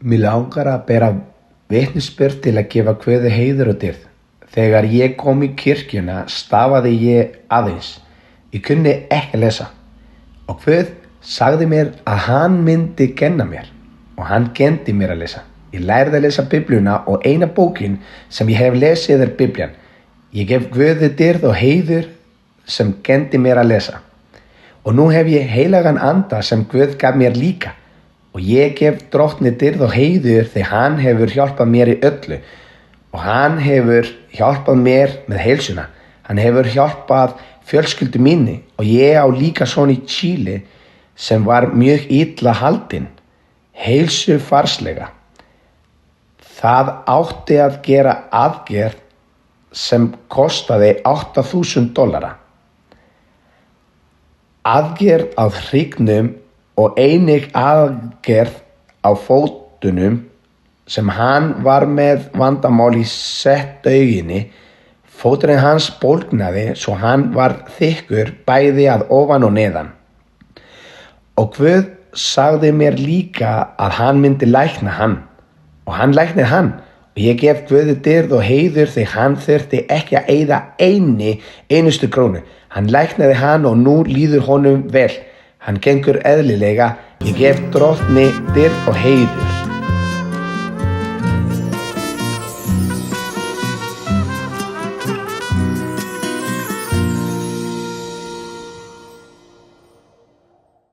Mig langar að bera vitnisburð til að gefa Guði heiður og dýrð. Þegar ég kom í kirkjuna stafaði ég aðeins. Ég kunni ekki að lesa. Og Guð sagði mér að hann myndi kenna mér. Og hann kenndi mér að lesa. Ég lærði að lesa Biblíuna og eina bókin sem ég hef lesið er Biblían. Ég gef Guði dýrð og heiður sem kenndi mér að lesa. Og nú hef ég heilagan anda sem Guð gaf mér líka. Og ég gef Drottni dýrð og heiður því hann hefur hjálpað mér í öllu. Og hann hefur hjálpað mér með heilsuna. Hann hefur hjálpað fjölskyldu minni og ég á líka son í Chile sem var mjög illa haldinn, heilsufarslega. Það átti að gera aðgerð sem kostaði $8,000. Aðgerð á hryggnum og einnig aðgerð á fótunum sem hann var með vandamál í settauginni. Fóturinn hans bólgnaði svo hann var þykkur bæði að ofan og neðan. Og Guð sagði mér líka að hann myndi lækna hann. Og hann læknaði hann. Og ég gef Guði dýrð og heiður því hann þurfti ekki að eyða einustu krónu. Hann læknaði hann og nú líður honum vel. Hann gengur eðlilega. Ég gef Drottni dýrð og heiður.